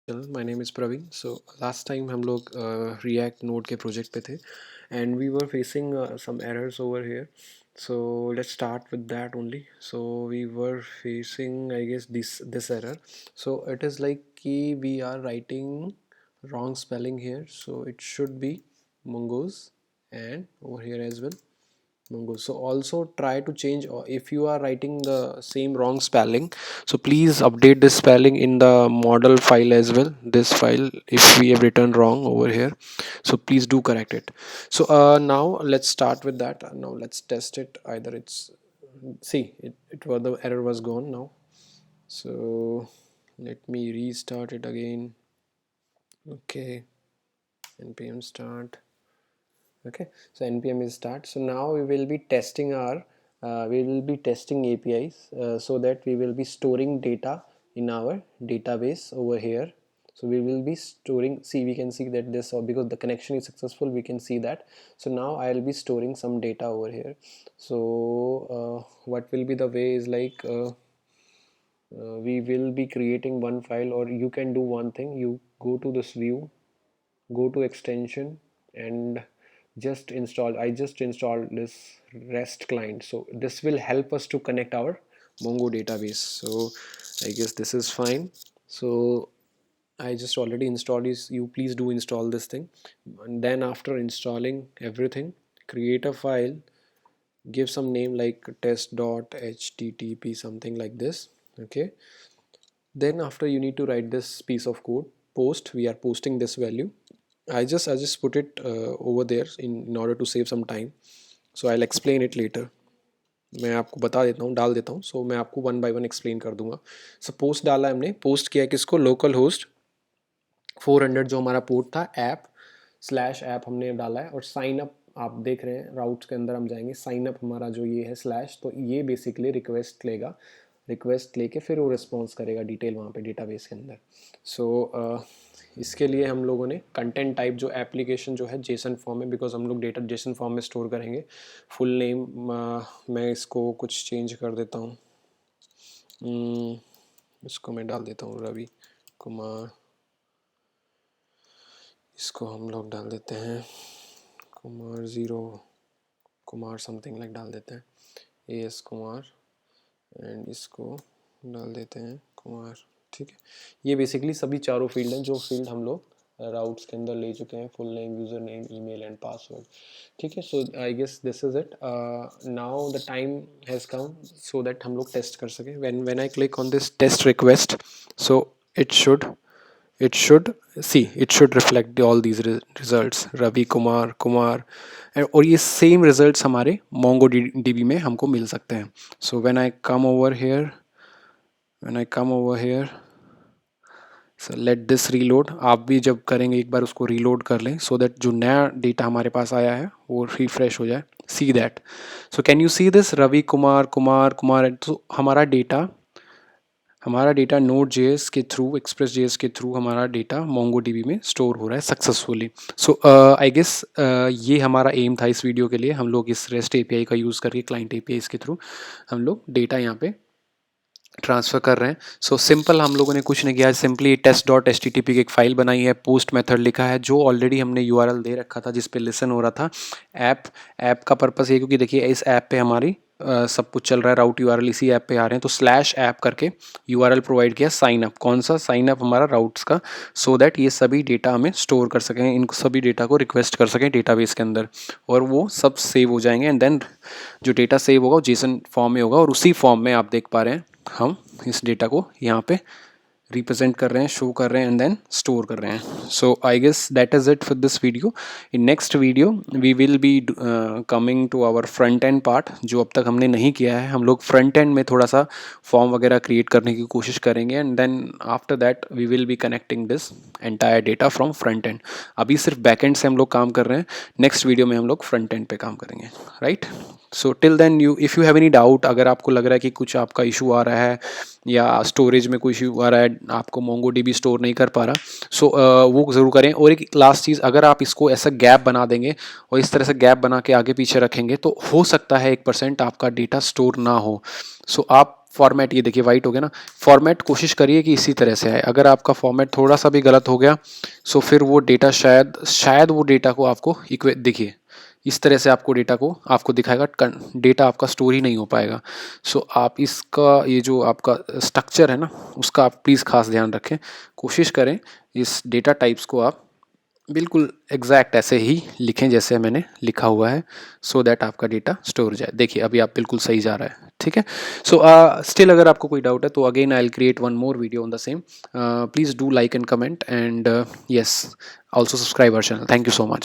My name is Praveen. So last time हम लोग React Node के प्रोजेक्ट पे थे and we were facing some errors over here. So let's start with that only. So we were facing, I guess, this error. So it is like ki we are writing wrong spelling here, so it should be mongoose, and over here as well mongoose. So also try to change, or if you are writing the same wrong spelling, so please update this spelling in the model file as well, this file, if we have written wrong over here, so please do correct it. So now let's start with that. Now let's test it. Either it's, see, it was, the error was gone now. So let me restart it again. Okay, npm start. Okay, so npm is start. So now we will be testing our APIs, so that we will be storing data in our database over here. So we will be storing, see, we can see that this, because the connection is successful, we can see that. So now I'll be storing some data over here. So what will be the way is like, we will be creating one file, or you can do one thing. You go to this view, go to extension, and just install, I just installed this REST client. So this will help us to connect our Mongo database. So I guess this is fine. So I just already installed this. You please do install this thing, and then after installing everything, create a file, give some name like test.http, something like this. Okay, then after, you need to write this piece of code. Post, we are posting this value. I just put it over there in order to save some time. So I'll explain it later. मैं आपको बता देता हूँ, डाल देता हूँ. सो मैं आपको वन बाय वन एक्सप्लेन कर दूंगा. सो पोस्ट डाला हमने. पोस्ट किया किसको? लोकल होस्ट 400 जो हमारा पोर्ट था, ऐप स्लैश ऐप हमने डाला है. और साइन अप आप देख रहे हैं, राउट्स के अंदर हम जाएंगे, साइन अप हमारा जो ये है स्लैश, तो ये बेसिकली रिक्वेस्ट लेगा. रिक्वेस्ट लेके फिर वो रिस्पॉन्स करेगा डिटेल वहाँ पे डेटाबेस के अंदर. सो इसके लिए हम लोगों ने कंटेंट टाइप जो एप्लीकेशन जो है जेसन फॉर्म में, बिकॉज हम लोग डेटा जेसन फॉर्म में स्टोर करेंगे. फुल नेम मैं इसको कुछ चेंज कर देता हूँ. इसको मैं डाल देता हूँ रवि कुमार. इसको हम लोग डाल देते हैं कुमार 0 कुमार समथिंग लाइक डाल देते हैं, AS कुमार. एंड इसको डाल देते हैं कुमार. ठीक है, ये बेसिकली सभी चारों फील्ड हैं जो फील्ड हम लोग राउट्स के अंदर ले चुके हैं. Full name, user name, email and password. ठीक है, so I guess this is it. Now the time has come so that हम लोग टेस्ट कर सकें. When I click on this test request, so it should see, it should reflect all these results, Ravi Kumar. और ये same results हमारे MongoDB में हमको मिल सकते हैं. So when I come over here, so let this reload. आप भी जब करेंगे एक बार उसको रीलोड कर लें, सो दैट जो नया डेटा हमारे पास आया है वो रिफ्रेश हो जाए. See that. So can you see this? Ravi Kumar. तो हमारा डेटा Node.js के थ्रू, Express.js के थ्रू हमारा डेटा MongoDB में स्टोर हो रहा है सक्सेसफुली. सो आई गेस ये हमारा एम था इस वीडियो के लिए. हम लोग इस REST API का यूज़ करके क्लाइंट APIs के थ्रू हम लोग डेटा यहाँ पे ट्रांसफ़र कर रहे हैं. सो सिंपल हम लोगों ने कुछ नहीं किया, सिंपली test.http की एक फ़ाइल बनाई है, पोस्ट मेथड लिखा है, जो ऑलरेडी हमने URL दे रखा था जिस पे लिसन हो रहा था. ऐप का पर्पस ये, क्योंकि देखिए इस ऐप पे हमारी सब कुछ चल रहा है, राउट URL इसी ऐप पे आ रहे हैं, तो स्लैश ऐप करके URL प्रोवाइड किया साइन अप. कौन सा साइन अप? हमारा राउट्स का, सो दैट ये सभी डेटा हमें स्टोर कर सकें, इन सभी डेटा को रिक्वेस्ट कर सकें डेटाबेस के अंदर, और वो सब सेव हो जाएंगे. एंड देन जो डेटा सेव होगा वो जेसन फॉर्म में होगा, और उसी फॉर्म में आप देख पा रहे हैं हम इस डेटा को यहाँ पे रिप्रेजेंट कर रहे हैं, शो कर रहे हैं, एंड देन स्टोर कर रहे हैं. So I guess that is it for this video. In next video we will be coming to our front end part, जो अब तक हमने नहीं किया है. हम लोग फ्रंट एंड में थोड़ा सा फॉर्म वगैरह क्रिएट करने की कोशिश करेंगे, and then after that we will be connecting this entire data from front end. अभी सिर्फ बैक एंड से हम लोग काम कर रहे हैं, नेक्स्ट वीडियो में हम लोग फ्रंट एंड पे काम करेंगे. Right. So till then if you have any doubt, अगर आपको लग रहा है कि कुछ आपका इशू आ रहा है या स्टोरेज में कोई इशू आ रहा है, आपको MongoDB स्टोर नहीं कर पा रहा, सो वो ज़रूर करें. और एक लास्ट चीज़, अगर आप इसको ऐसा गैप बना देंगे और इस तरह से गैप बना के आगे पीछे रखेंगे, तो हो सकता है 1% आपका डेटा स्टोर ना हो. सो आप फॉर्मेट, ये देखिए वाइट हो गया ना, फॉर्मेट कोशिश करिए कि इसी तरह से आए। अगर आपका फॉर्मेट थोड़ा सा भी गलत हो गया सो फिर वो डेटा शायद वो डेटा को आपको देखिए इस तरह से आपको डेटा को आपको दिखाएगा, डेटा आपका स्टोर ही नहीं हो पाएगा। सो आप इसका ये जो आपका स्ट्रक्चर है ना उसका आप प्लीज़ खास ध्यान रखें, कोशिश करें इस डेटा टाइप्स को आप बिल्कुल एग्जैक्ट ऐसे ही लिखें जैसे मैंने लिखा हुआ है, सो दैट आपका डेटा स्टोर हो जाए। देखिए अभी आप बिल्कुल सही जा रहा है, ठीक है। सो स्टिल अगर आपको कोई डाउट है तो again I will create one more video on the same. Please do like and comment and yes also subscribe our channel. Thank you so much.